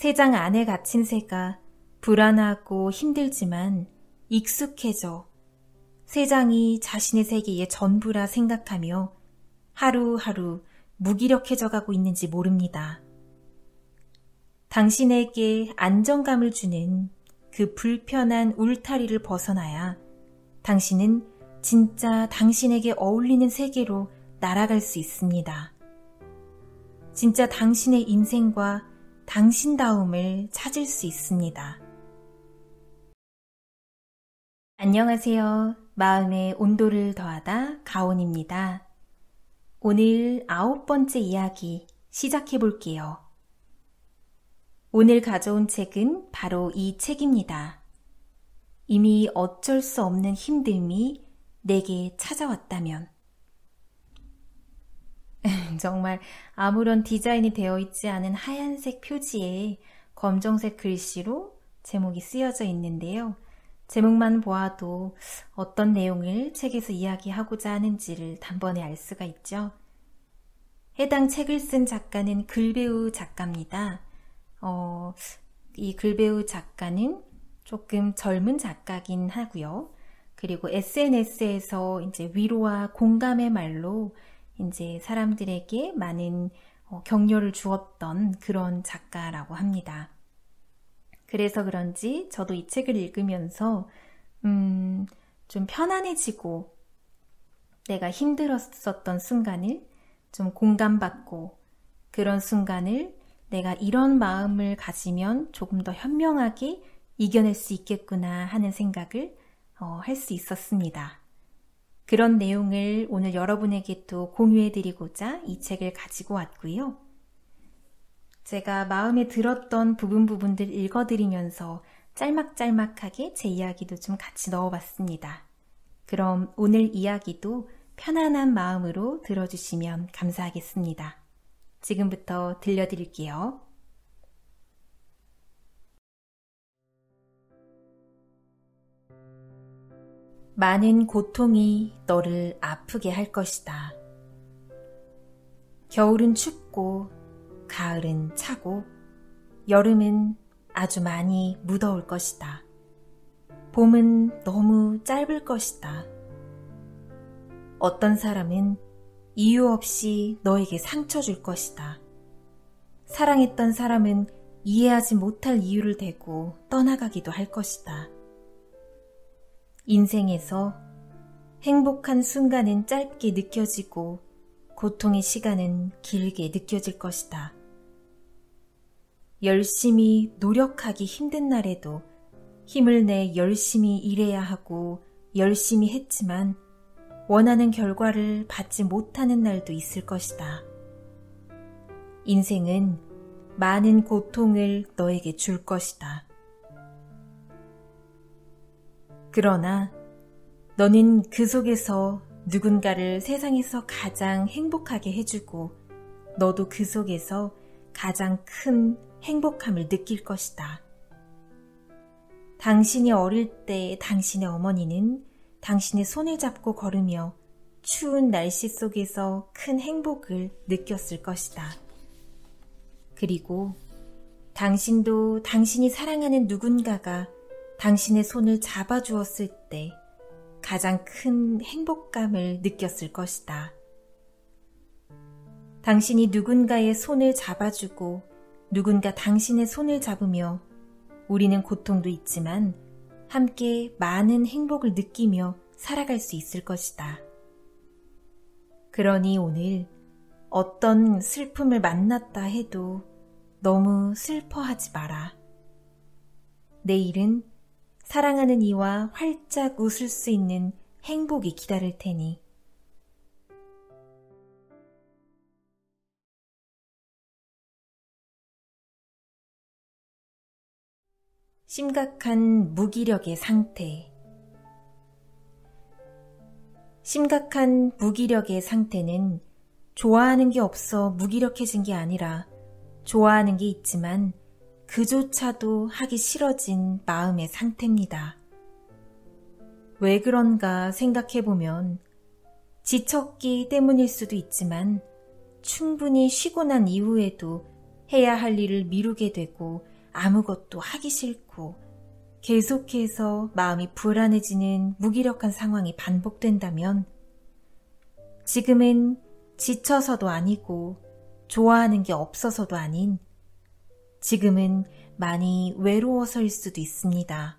새장 안에 갇힌 새가 불안하고 힘들지만 익숙해져 새장이 자신의 세계의 전부라 생각하며 하루하루 무기력해져 가고 있는지 모릅니다. 당신에게 안정감을 주는 그 불편한 울타리를 벗어나야 당신은 진짜 당신에게 어울리는 세계로 날아갈 수 있습니다. 진짜 당신의 인생과 당신다움을 찾을 수 있습니다. 안녕하세요. 마음의 온도를 더하다 가온입니다. 오늘 9번째 이야기 시작해 볼게요. 오늘 가져온 책은 바로 이 책입니다. 이미 어쩔 수 없는 힘듦이 내게 찾아왔다면. 정말 아무런 디자인이 되어 있지 않은 하얀색 표지에 검정색 글씨로 제목이 쓰여져 있는데요. 제목만 보아도 어떤 내용을 책에서 이야기하고자 하는지를 단번에 알 수가 있죠. 해당 책을 쓴 작가는 글배우 작가입니다. 이 글배우 작가는 조금 젊은 작가긴 하고요. 그리고 SNS에서 이제 위로와 공감의 말로 이제 사람들에게 많은 격려를 주었던 그런 작가라고 합니다. 그래서 그런지 저도 이 책을 읽으면서 좀 편안해지고 내가 힘들었었던 순간을 좀 공감받고 그런 순간을 내가 이런 마음을 가지면 조금 더 현명하게 이겨낼 수 있겠구나 하는 생각을 할 수 있었습니다. 그런 내용을 오늘 여러분에게 또 공유해드리고자 이 책을 가지고 왔고요. 제가 마음에 들었던 부분들 읽어드리면서 짤막짤막하게 제 이야기도 좀 같이 넣어봤습니다. 그럼 오늘 이야기도 편안한 마음으로 들어주시면 감사하겠습니다. 지금부터 들려드릴게요. 많은 고통이 너를 아프게 할 것이다. 겨울은 춥고 가을은 차고 여름은 아주 많이 무더울 것이다. 봄은 너무 짧을 것이다. 어떤 사람은 이유 없이 너에게 상처 줄 것이다. 사랑했던 사람은 이해하지 못할 이유를 대고 떠나가기도 할 것이다. 인생에서 행복한 순간은 짧게 느껴지고 고통의 시간은 길게 느껴질 것이다. 열심히 노력하기 힘든 날에도 힘을 내 열심히 일해야 하고 열심히 했지만 원하는 결과를 받지 못하는 날도 있을 것이다. 인생은 많은 고통을 너에게 줄 것이다. 그러나 너는 그 속에서 누군가를 세상에서 가장 행복하게 해주고 너도 그 속에서 가장 큰 행복함을 느낄 것이다. 당신이 어릴 때 당신의 어머니는 당신의 손을 잡고 걸으며 추운 날씨 속에서 큰 행복을 느꼈을 것이다. 그리고 당신도 당신이 사랑하는 누군가가 당신의 손을 잡아주었을 때 가장 큰 행복감을 느꼈을 것이다. 당신이 누군가의 손을 잡아주고 누군가 당신의 손을 잡으며 우리는 고통도 있지만 함께 많은 행복을 느끼며 살아갈 수 있을 것이다. 그러니 오늘 어떤 슬픔을 만났다 해도 너무 슬퍼하지 마라. 내일은 사랑하는 이와 활짝 웃을 수 있는 행복이 기다릴 테니. 심각한 무기력의 상태. 심각한 무기력의 상태는 좋아하는 게 없어 무기력해진 게 아니라 좋아하는 게 있지만 그조차도 하기 싫어진 마음의 상태입니다. 왜 그런가 생각해보면 지쳤기 때문일 수도 있지만 충분히 쉬고 난 이후에도 해야 할 일을 미루게 되고 아무것도 하기 싫고 계속해서 마음이 불안해지는 무기력한 상황이 반복된다면 지금은 지쳐서도 아니고 좋아하는 게 없어서도 아닌 지금은 많이 외로워서일 수도 있습니다.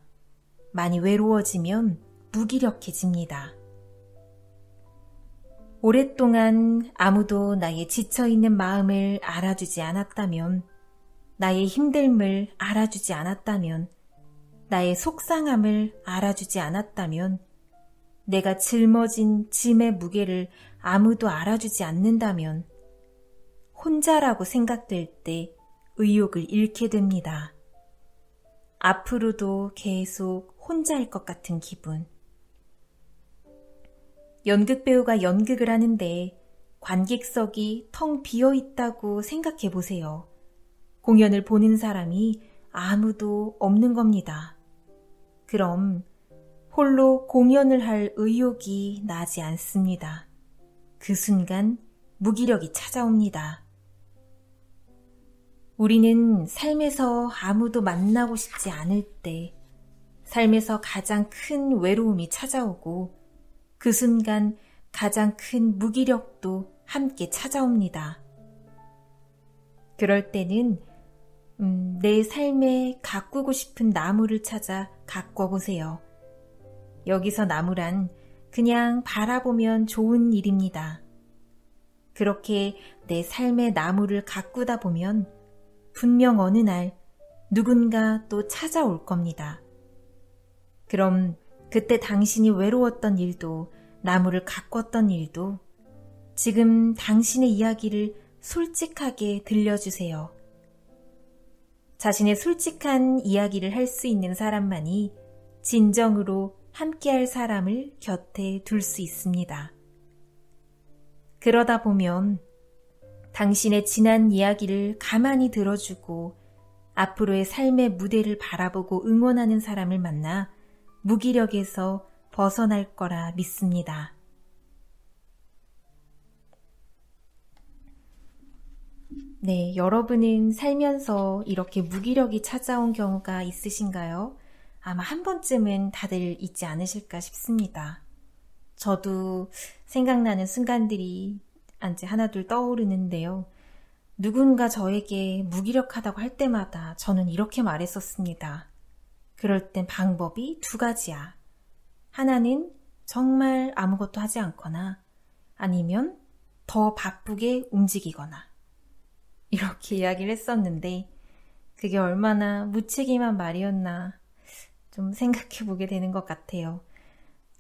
많이 외로워지면 무기력해집니다. 오랫동안 아무도 나의 지쳐있는 마음을 알아주지 않았다면, 나의 힘듦을 알아주지 않았다면, 나의 속상함을 알아주지 않았다면, 내가 짊어진 짐의 무게를 아무도 알아주지 않는다면, 혼자라고 생각될 때 의욕을 잃게 됩니다. 앞으로도 계속 혼자일 것 같은 기분. 연극배우가 연극을 하는데 관객석이 텅 비어 있다고 생각해 보세요. 공연을 보는 사람이 아무도 없는 겁니다. 그럼 홀로 공연을 할 의욕이 나지 않습니다. 그 순간 무기력이 찾아옵니다. 우리는 삶에서 아무도 만나고 싶지 않을 때, 삶에서 가장 큰 외로움이 찾아오고 그 순간 가장 큰 무기력도 함께 찾아옵니다. 그럴 때는 내 삶에 가꾸고 싶은 나무를 찾아 가꿔 보세요. 여기서 나무란 그냥 바라보면 좋은 일입니다. 그렇게 내 삶의 나무를 가꾸다 보면 분명 어느 날 누군가 또 찾아올 겁니다. 그럼 그때 당신이 외로웠던 일도, 나무를 가꿨던 일도 지금 당신의 이야기를 솔직하게 들려주세요. 자신의 솔직한 이야기를 할 수 있는 사람만이 진정으로 함께할 사람을 곁에 둘 수 있습니다. 그러다 보면 당신의 지난 이야기를 가만히 들어주고 앞으로의 삶의 무대를 바라보고 응원하는 사람을 만나 무기력에서 벗어날 거라 믿습니다. 네, 여러분은 살면서 이렇게 무기력이 찾아온 경우가 있으신가요? 아마 한 번쯤은 다들 있지 않으실까 싶습니다. 저도 생각나는 순간들이 이제 하나둘 떠오르는데요. 누군가 저에게 무기력하다고 할 때마다 저는 이렇게 말했었습니다. 그럴 땐 방법이 두 가지야. 하나는 정말 아무것도 하지 않거나 아니면 더 바쁘게 움직이거나 이렇게 이야기를 했었는데 그게 얼마나 무책임한 말이었나 좀 생각해 보게 되는 것 같아요.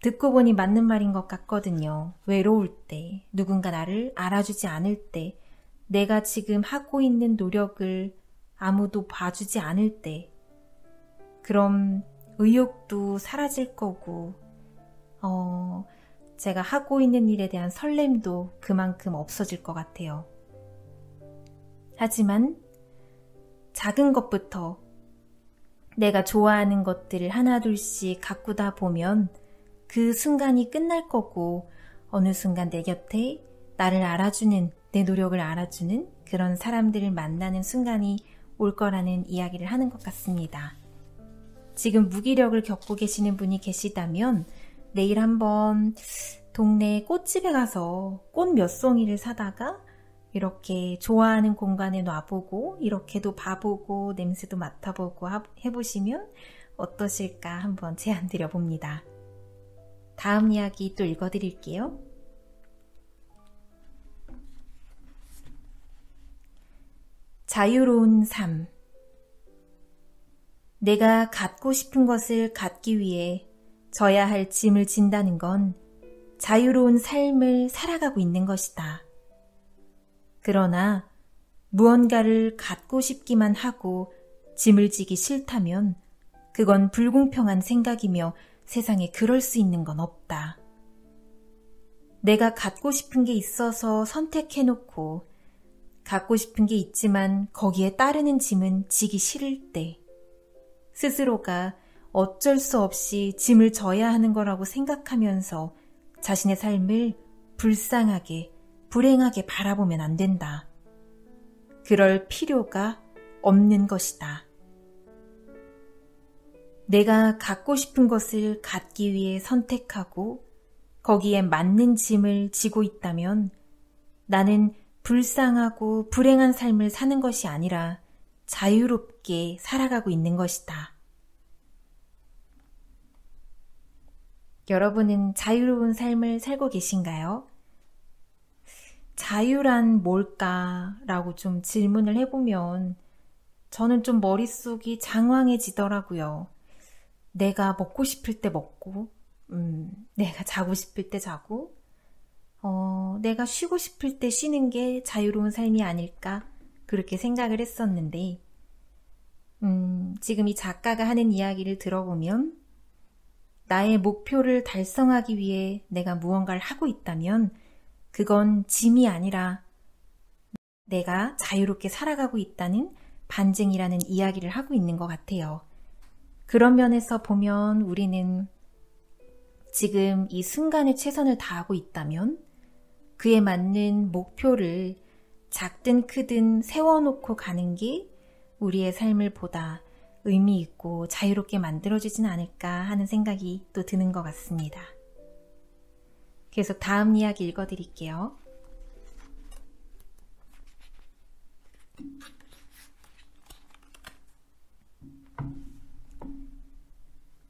듣고 보니 맞는 말인 것 같거든요. 외로울 때, 누군가 나를 알아주지 않을 때, 내가 지금 하고 있는 노력을 아무도 봐주지 않을 때 그럼 의욕도 사라질 거고 제가 하고 있는 일에 대한 설렘도 그만큼 없어질 것 같아요. 하지만 작은 것부터 내가 좋아하는 것들을 하나둘씩 가꾸다 보면 그 순간이 끝날 거고 어느 순간 내 곁에 나를 알아주는, 내 노력을 알아주는 그런 사람들을 만나는 순간이 올 거라는 이야기를 하는 것 같습니다. 지금 무기력을 겪고 계시는 분이 계시다면 내일 한번 동네 꽃집에 가서 꽃 몇 송이를 사다가 이렇게 좋아하는 공간에 놔보고 이렇게도 봐보고 냄새도 맡아보고 해보시면 어떠실까 한번 제안 드려봅니다. 다음 이야기 또 읽어드릴게요. 자유로운 삶. 내가 갖고 싶은 것을 갖기 위해 져야 할 짐을 진다는 건 자유로운 삶을 살아가고 있는 것이다. 그러나 무언가를 갖고 싶기만 하고 짐을 지기 싫다면 그건 불공평한 생각이며 세상에 그럴 수 있는 건 없다. 내가 갖고 싶은 게 있어서 선택해놓고 갖고 싶은 게 있지만 거기에 따르는 짐은 지기 싫을 때 스스로가 어쩔 수 없이 짐을 져야 하는 거라고 생각하면서 자신의 삶을 불쌍하게, 불행하게 바라보면 안 된다. 그럴 필요가 없는 것이다. 내가 갖고 싶은 것을 갖기 위해 선택하고 거기에 맞는 짐을 지고 있다면 나는 불쌍하고 불행한 삶을 사는 것이 아니라 자유롭게 살아가고 있는 것이다. 여러분은 자유로운 삶을 살고 계신가요? 자유란 뭘까라고 좀 질문을 해보면 저는 좀 머릿속이 장황해지더라고요. 내가 먹고 싶을 때 먹고, 내가 자고 싶을 때 자고, 내가 쉬고 싶을 때 쉬는 게 자유로운 삶이 아닐까 그렇게 생각을 했었는데 지금 이 작가가 하는 이야기를 들어보면 나의 목표를 달성하기 위해 내가 무언가를 하고 있다면 그건 짐이 아니라 내가 자유롭게 살아가고 있다는 반증이라는 이야기를 하고 있는 것 같아요. 그런 면에서 보면 우리는 지금 이 순간에 최선을 다하고 있다면 그에 맞는 목표를 작든 크든 세워놓고 가는 게 우리의 삶을 보다 의미 있고 자유롭게 만들어주진 않을까 하는 생각이 또 드는 것 같습니다. 계속 다음 이야기 읽어드릴게요.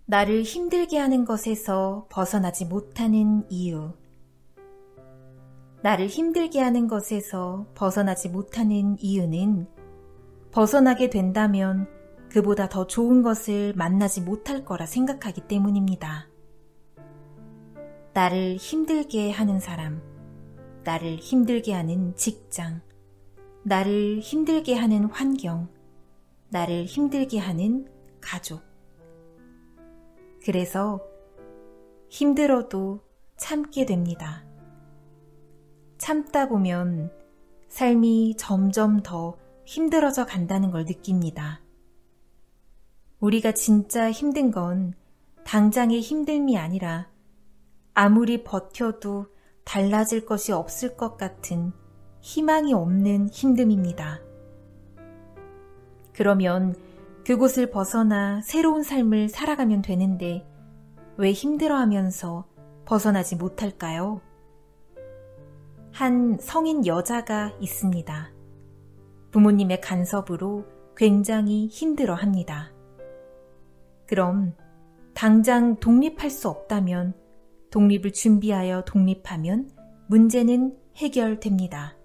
나를 힘들게 하는 것에서 벗어나지 못하는 이유. 나를 힘들게 하는 것에서 벗어나지 못하는 이유는 벗어나게 된다면 그보다 더 좋은 것을 만나지 못할 거라 생각하기 때문입니다. 나를 힘들게 하는 사람, 나를 힘들게 하는 직장, 나를 힘들게 하는 환경, 나를 힘들게 하는 가족. 그래서 힘들어도 참게 됩니다. 참다 보면 삶이 점점 더 힘들어져 간다는 걸 느낍니다. 우리가 진짜 힘든 건 당장의 힘듦이 아니라 아무리 버텨도 달라질 것이 없을 것 같은 희망이 없는 힘듦입니다. 그러면 그곳을 벗어나 새로운 삶을 살아가면 되는데 왜 힘들어하면서 벗어나지 못할까요? 한 성인 여자가 있습니다. 부모님의 간섭으로 굉장히 힘들어합니다. 그럼 당장 독립할 수 없다면 독립을 준비하여 독립하면 문제는 해결됩니다.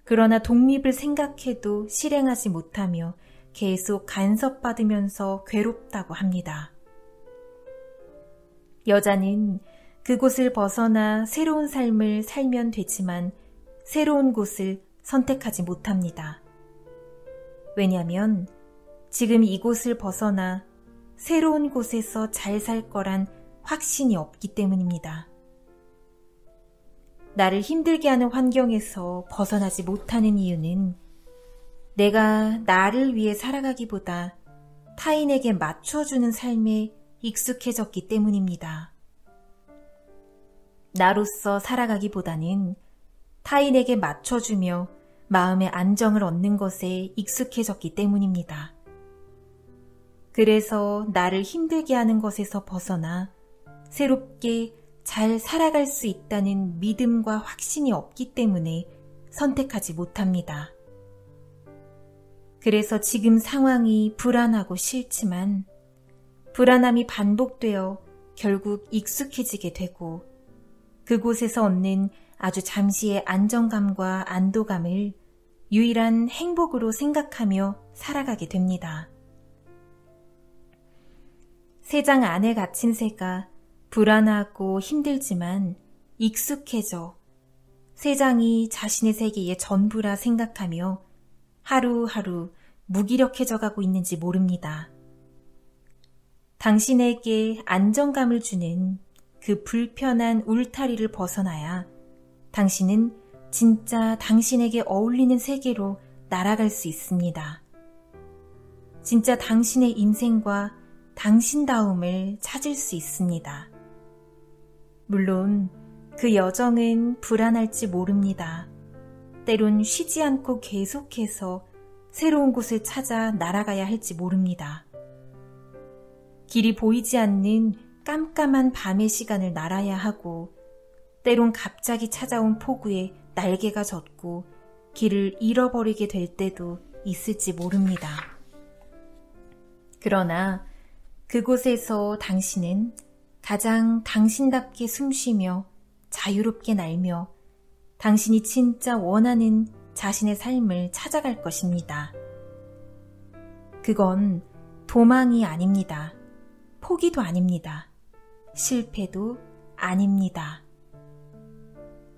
그러나 독립을 생각해도 실행하지 못하며 계속 간섭받으면서 괴롭다고 합니다. 여자는 그곳을 벗어나 새로운 삶을 살면 되지만 새로운 곳을 선택하지 못합니다. 왜냐하면 지금 이곳을 벗어나 새로운 곳에서 잘 살 거란 확신이 없기 때문입니다. 나를 힘들게 하는 환경에서 벗어나지 못하는 이유는 내가 나를 위해 살아가기보다 타인에게 맞춰주는 삶에 익숙해졌기 때문입니다. 나로서 살아가기보다는 타인에게 맞춰주며 마음의 안정을 얻는 것에 익숙해졌기 때문입니다. 그래서 나를 힘들게 하는 것에서 벗어나 새롭게 잘 살아갈 수 있다는 믿음과 확신이 없기 때문에 선택하지 못합니다. 그래서 지금 상황이 불안하고 싫지만 불안함이 반복되어 결국 익숙해지게 되고 그곳에서 얻는 아주 잠시의 안정감과 안도감을 유일한 행복으로 생각하며 살아가게 됩니다. 새장 안에 갇힌 새가 불안하고 힘들지만 익숙해져 새장이 자신의 세계의 전부라 생각하며 하루하루 무기력해져 가고 있는지 모릅니다. 당신에게 안정감을 주는 그 불편한 울타리를 벗어나야 당신은 진짜 당신에게 어울리는 세계로 날아갈 수 있습니다. 진짜 당신의 인생과 당신다움을 찾을 수 있습니다. 물론 그 여정은 불안할지 모릅니다. 때론 쉬지 않고 계속해서 새로운 곳을 찾아 날아가야 할지 모릅니다. 길이 보이지 않는 깜깜한 밤의 시간을 날아야 하고 때론 갑자기 찾아온 폭우에 날개가 젖고 길을 잃어버리게 될 때도 있을지 모릅니다. 그러나 그곳에서 당신은 가장 당신답게 숨쉬며 자유롭게 날며 당신이 진짜 원하는 자신의 삶을 찾아갈 것입니다. 그건 도망이 아닙니다. 포기도 아닙니다. 실패도 아닙니다.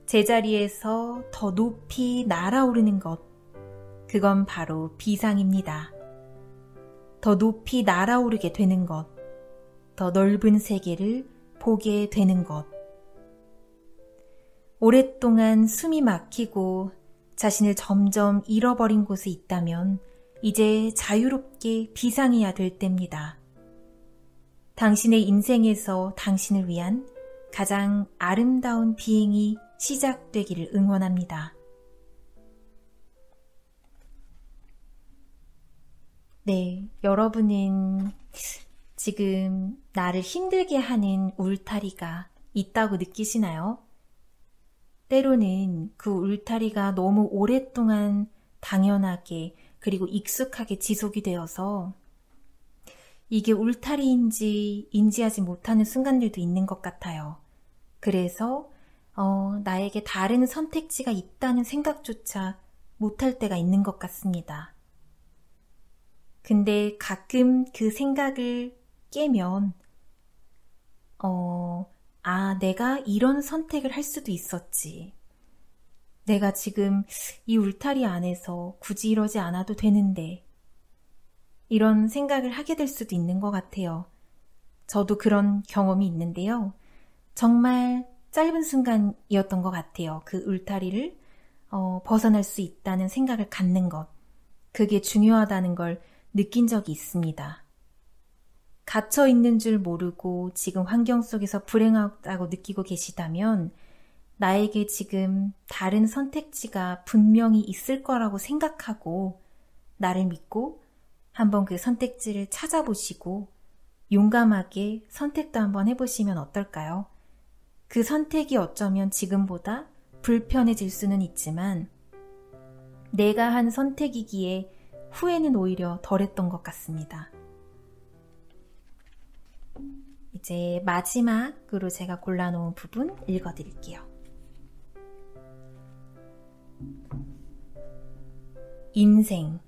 제자리에서 더 높이 날아오르는 것, 그건 바로 비상입니다. 더 높이 날아오르게 되는 것, 더 넓은 세계를 보게 되는 것. 오랫동안 숨이 막히고 자신을 점점 잃어버린 곳에 있다면 이제 자유롭게 비상해야 될 때입니다. 당신의 인생에서 당신을 위한 가장 아름다운 비행이 시작되기를 응원합니다. 네, 여러분은 지금 나를 힘들게 하는 울타리가 있다고 느끼시나요? 때로는 그 울타리가 너무 오랫동안 당연하게 그리고 익숙하게 지속이 되어서 이게 울타리인지 인지하지 못하는 순간들도 있는 것 같아요. 그래서 나에게 다른 선택지가 있다는 생각조차 못할 때가 있는 것 같습니다. 근데 가끔 그 생각을 깨면 내가 이런 선택을 할 수도 있었지. 내가 지금 이 울타리 안에서 굳이 이러지 않아도 되는데 이런 생각을 하게 될 수도 있는 것 같아요. 저도 그런 경험이 있는데요. 정말 짧은 순간이었던 것 같아요. 그 울타리를 벗어날 수 있다는 생각을 갖는 것. 그게 중요하다는 걸 느낀 적이 있습니다. 갇혀 있는 줄 모르고 지금 환경 속에서 불행하다고 느끼고 계시다면 나에게 지금 다른 선택지가 분명히 있을 거라고 생각하고 나를 믿고 한번 그 선택지를 찾아보시고 용감하게 선택도 한번 해보시면 어떨까요? 그 선택이 어쩌면 지금보다 불편해질 수는 있지만 내가 한 선택이기에 후회는 오히려 덜했던 것 같습니다. 이제 마지막으로 제가 골라놓은 부분 읽어드릴게요. 인생.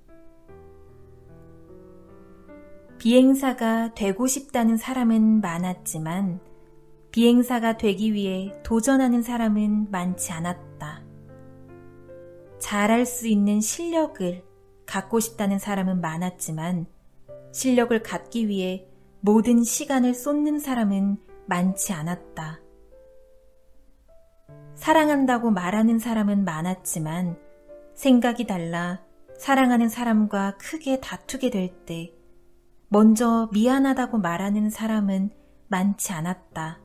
비행사가 되고 싶다는 사람은 많았지만 비행사가 되기 위해 도전하는 사람은 많지 않았다. 잘할 수 있는 실력을 갖고 싶다는 사람은 많았지만 실력을 갖기 위해 모든 시간을 쏟는 사람은 많지 않았다. 사랑한다고 말하는 사람은 많았지만 생각이 달라 사랑하는 사람과 크게 다투게 될 때 먼저 미안하다고 말하는 사람은 많지 않았다.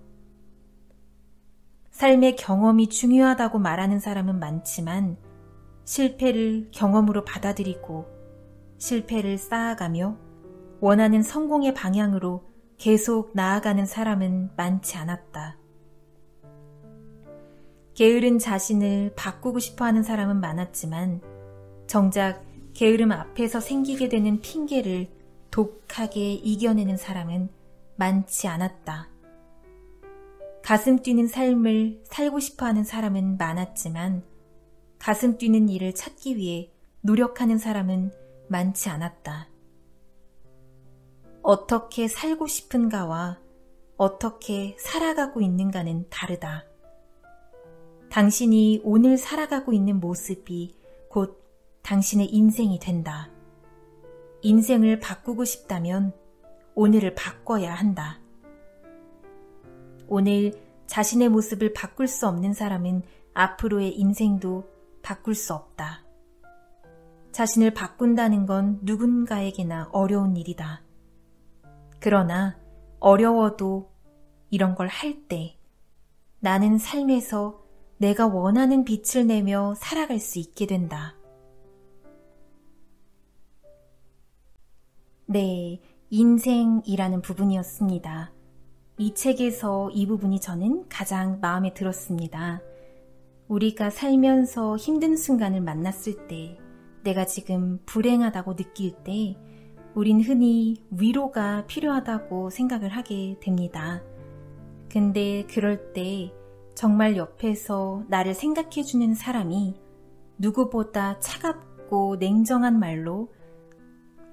삶의 경험이 중요하다고 말하는 사람은 많지만 실패를 경험으로 받아들이고 실패를 쌓아가며 원하는 성공의 방향으로 계속 나아가는 사람은 많지 않았다. 게으른 자신을 바꾸고 싶어하는 사람은 많았지만 정작 게으름 앞에서 생기게 되는 핑계를 독하게 이겨내는 사람은 많지 않았다. 가슴 뛰는 삶을 살고 싶어하는 사람은 많았지만 가슴 뛰는 일을 찾기 위해 노력하는 사람은 많지 않았다. 어떻게 살고 싶은가와 어떻게 살아가고 있는가는 다르다. 당신이 오늘 살아가고 있는 모습이 곧 당신의 인생이 된다. 인생을 바꾸고 싶다면 오늘을 바꿔야 한다. 오늘 자신의 모습을 바꿀 수 없는 사람은 앞으로의 인생도 바꿀 수 없다. 자신을 바꾼다는 건 누군가에게나 어려운 일이다. 그러나 어려워도 이런 걸 할 때 나는 삶에서 내가 원하는 빛을 내며 살아갈 수 있게 된다. 네, 인생이라는 부분이었습니다. 이 책에서 이 부분이 저는 가장 마음에 들었습니다. 우리가 살면서 힘든 순간을 만났을 때, 내가 지금 불행하다고 느낄 때, 우린 흔히 위로가 필요하다고 생각을 하게 됩니다. 근데 그럴 때 정말 옆에서 나를 생각해주는 사람이 누구보다 차갑고 냉정한 말로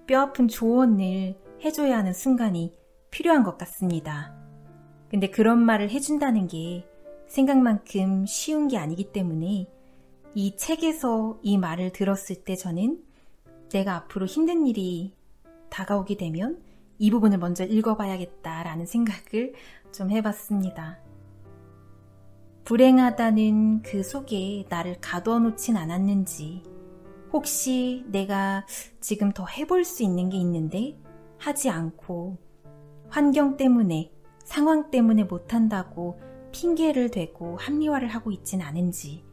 뼈아픈 조언을 해줘야 하는 순간이 필요한 것 같습니다. 근데 그런 말을 해준다는 게 생각만큼 쉬운 게 아니기 때문에 이 책에서 이 말을 들었을 때 저는 내가 앞으로 힘든 일이 다가오게 되면 이 부분을 먼저 읽어봐야겠다라는 생각을 좀 해봤습니다. 불행하다는 그 속에 나를 가둬 놓진 않았는지, 혹시 내가 지금 더 해볼 수 있는 게 있는데 하지 않고 환경 때문에, 상황 때문에 못한다고 핑계를 대고 합리화를 하고 있진 않은지,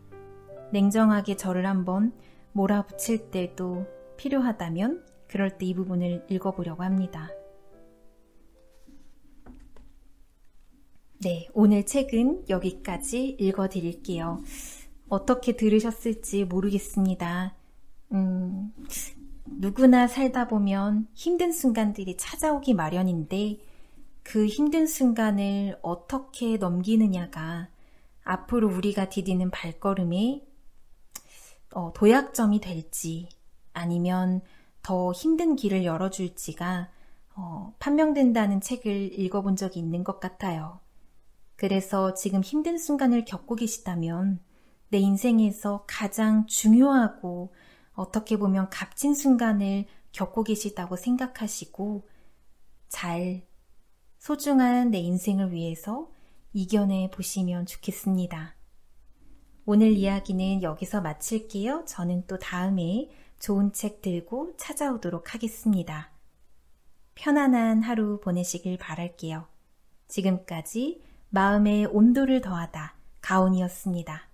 냉정하게 저를 한번 몰아붙일 때도 필요하다면 그럴 때 이 부분을 읽어보려고 합니다. 네, 오늘 책은 여기까지 읽어드릴게요. 어떻게 들으셨을지 모르겠습니다. 누구나 살다 보면 힘든 순간들이 찾아오기 마련인데 그 힘든 순간을 어떻게 넘기느냐가 앞으로 우리가 디디는 발걸음의 도약점이 될지 아니면 더 힘든 길을 열어줄지가 판명된다는 책을 읽어본 적이 있는 것 같아요. 그래서 지금 힘든 순간을 겪고 계시다면 내 인생에서 가장 중요하고 어떻게 보면 값진 순간을 겪고 계시다고 생각하시고 잘 소중한 내 인생을 위해서 이겨내 보시면 좋겠습니다. 오늘 이야기는 여기서 마칠게요. 저는 또 다음에 좋은 책 들고 찾아오도록 하겠습니다. 편안한 하루 보내시길 바랄게요. 지금까지 마음의 온도를 더하다 가온이었습니다.